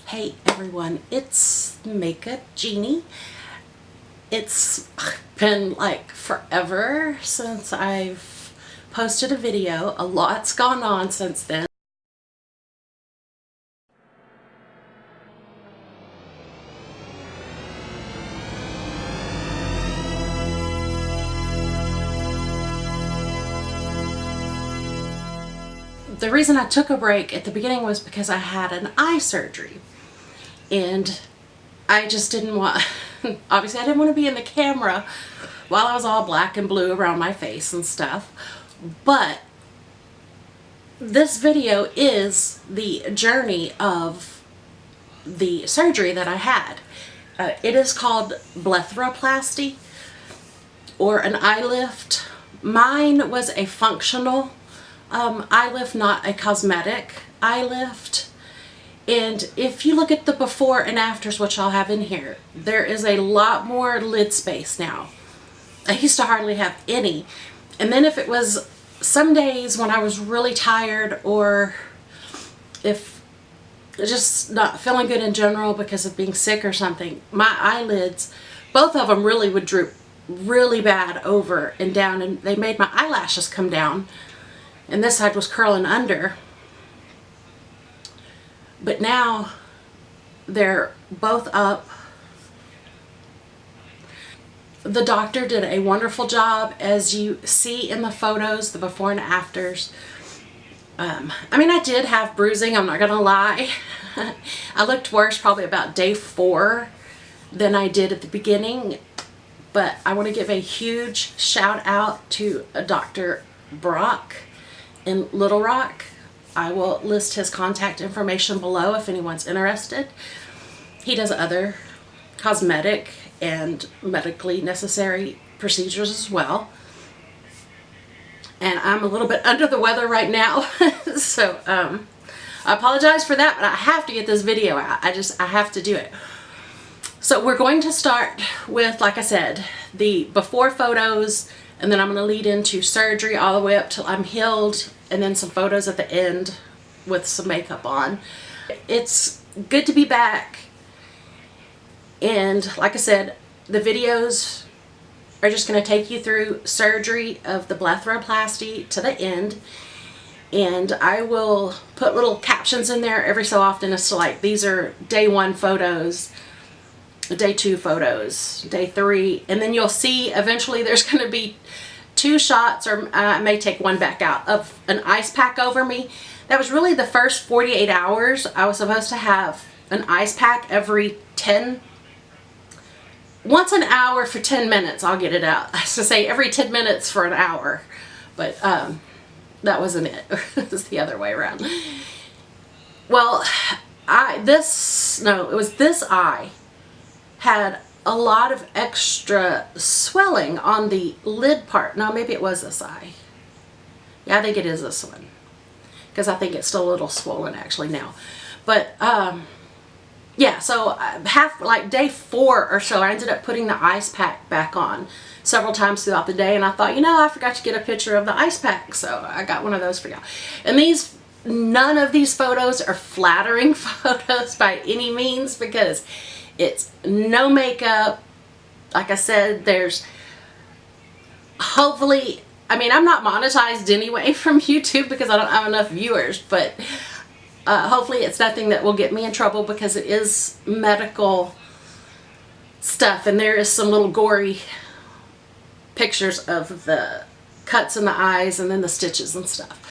Hey everyone, it's Makeup Genie. It's been like forever since I've posted a video. A lot's gone on since then. The reason I took a break at the beginning was because I had an eye surgery. And I just didn't want, obviously I didn't want to be in the camera while I was all black and blue around my face and stuff. But this video is the journey of the surgery that I had. It is called blepharplasty or an eye lift. Mine was a functional eye lift, not a cosmetic eye lift. And if you look at the before and afters, which I'll have in here, there is a lot more lid space now. I used to hardly have any. And then if it was some days when I was really tired, or if just not feeling good in general because of being sick or something, my eyelids, both of them really would droop really bad over and down, and they made my eyelashes come down. And this side was curling under. But now they're both up. The doctor did a wonderful job, as you see in the photos, the before and afters. I mean, I did have bruising, I'm not gonna lie. I looked worse probably about day 4 than I did at the beginning. But I want to give a huge shout out to Dr. Brock in Little Rock. I will list his contact information below if anyone's interested. He does other cosmetic and medically necessary procedures as well. And I'm a little bit under the weather right now, so I apologize for that, but I have to get this video out. I have to do it. So we're going to start with, like I said, the before photos, and then I'm going to lead into surgery all the way up till I'm healed, and then some photos at the end with some makeup on. It's good to be back, and like I said, the videos are just going to take you through surgery of the blepharplasty to the end, and I will put little captions in there every so often as to, like, these are day 1 photos, day 2 photos, day 3, and then you'll see eventually there's going to be 2 shots, or I may take one back out, of an ice pack over me. That was really the first 48 hours. I was supposed to have an ice pack every once an hour for 10 minutes, I'll get it out. I was to say every 10 minutes for an hour, but that wasn't it. It was the other way around. Well, it was this eye had a lot of extra swelling on the lid part. No, maybe it was this eye. Yeah, I think it is this one, because I think it's still a little swollen actually now. But yeah, so like day 4 or so, I ended up putting the ice pack back on several times throughout the day, and I thought, you know, I forgot to get a picture of the ice pack, so I got one of those for y'all. And none of these photos are flattering photos by any means, because it's no makeup. Like I said, there's hopefully, I mean, I'm not monetized anyway from YouTube because I don't have enough viewers, but hopefully it's nothing that will get me in trouble, because it is medical stuff, and there is some little gory pictures of the cuts in the eyes and then the stitches and stuff.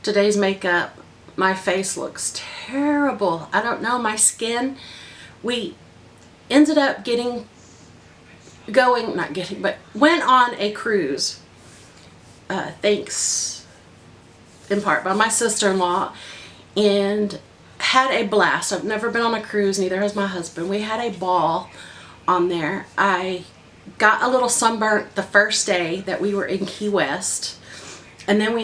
today's makeup, my face looks terrible. I don't know, my skin, we ended up went on a cruise, thanks in part by my sister-in-law, and had a blast. I've never been on a cruise, neither has my husband. We had a ball on there. I got a little sunburnt the first day that we were in Key West, and then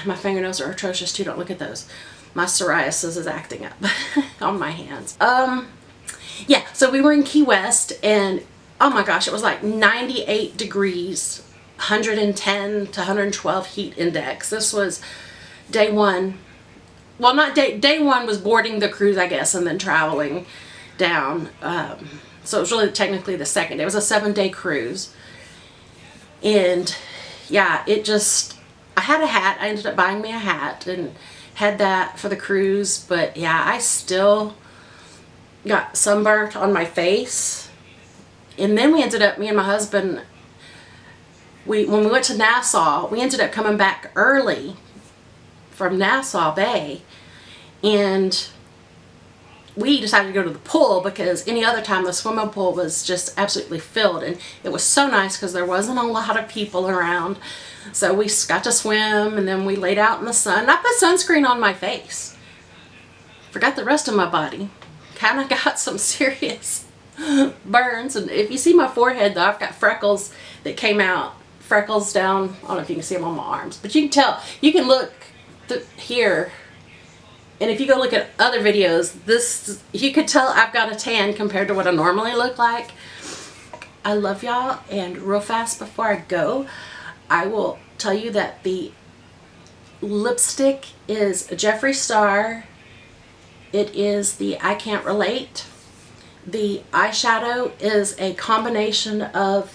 my fingernails are atrocious too, don't look at those. My psoriasis is acting up on my hands. Yeah, so we were in Key West, and oh my gosh, it was like 98 degrees, 110 to 112 heat index. This was day one. Well, not day one was boarding the cruise, I guess, and then traveling down. So it was really technically the second day. It was a 7-day cruise. And yeah, I had a hat. I ended up buying me a hat and had that for the cruise. But yeah, I still got sunburnt on my face. And then me and my husband, when we went to Nassau, we ended up coming back early from Nassau Bay, and we decided to go to the pool because any other time the swimming pool was just absolutely filled, and it was so nice because there wasn't a lot of people around. So we got to swim, and then we laid out in the sun. And I put sunscreen on my face. Forgot the rest of my body. Kind of got some serious burns, and if you see my forehead though, I've got freckles that came out. Freckles down, I don't know if you can see them on my arms, but you can tell, you can look here, and if you go look at other videos, you could tell I've got a tan compared to what I normally look like. I love y'all, and real fast before I go, I will tell you that the lipstick is Jeffree Star. It is the I Can't Relate. The eyeshadow is a combination of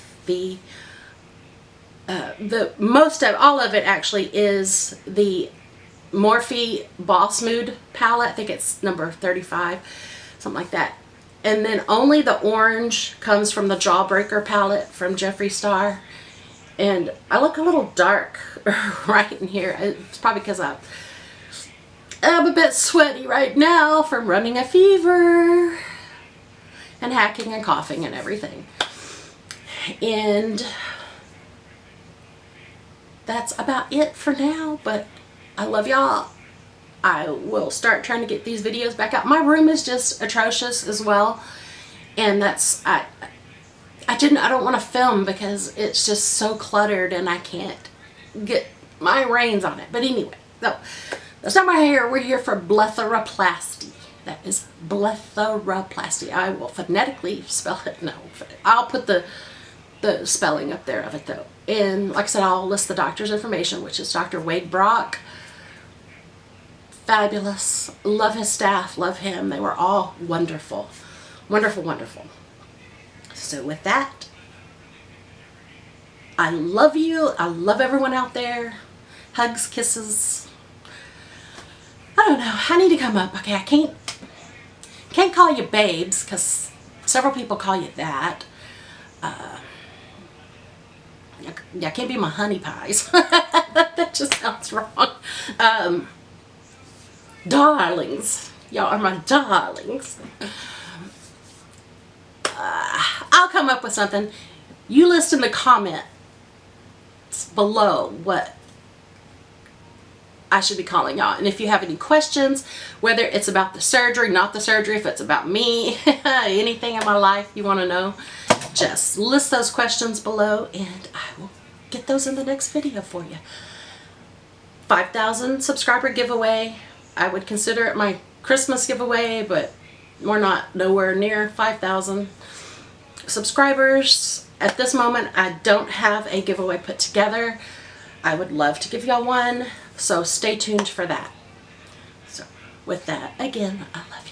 all of it actually is the Morphe Boss Mood palette. I think it's number 35, something like that. And then only the orange comes from the Jawbreaker palette from Jeffree Star. And I look a little dark right in here. It's probably because I'm a bit sweaty right now from running a fever and hacking and coughing and everything. And that's about it for now, but I love y'all. I will start trying to get these videos back out. My room is just atrocious as well, and I don't want to film because it's just so cluttered and I can't get my reins on it. But anyway, so that's not my hair. We're here for blepharplasty. That is blepharplasty. I will phonetically spell it. No, I'll put the spelling up there of it though. And like I said, I'll list the doctor's information, which is Dr. Wade Brock. Fabulous. Love his staff. Love him. They were all wonderful. Wonderful, wonderful. So with that, I love you. I love everyone out there. Hugs, kisses. I don't know. I need to come up. Okay, I can't call you babes because several people call you that. Yeah, can't be my honey pies. That just sounds wrong. Darlings. Y'all are my darlings. I'll come up with something. You list in the comments below what I should be calling y'all. And if you have any questions, whether it's about the surgery, not the surgery, if it's about me, anything in my life you want to know, just list those questions below and I will get those in the next video for you. 5,000 subscriber giveaway. I would consider it my Christmas giveaway, but we're nowhere near 5,000 subscribers. At this moment, I don't have a giveaway put together. I would love to give y'all one, so stay tuned for that. So with that, again, I love you.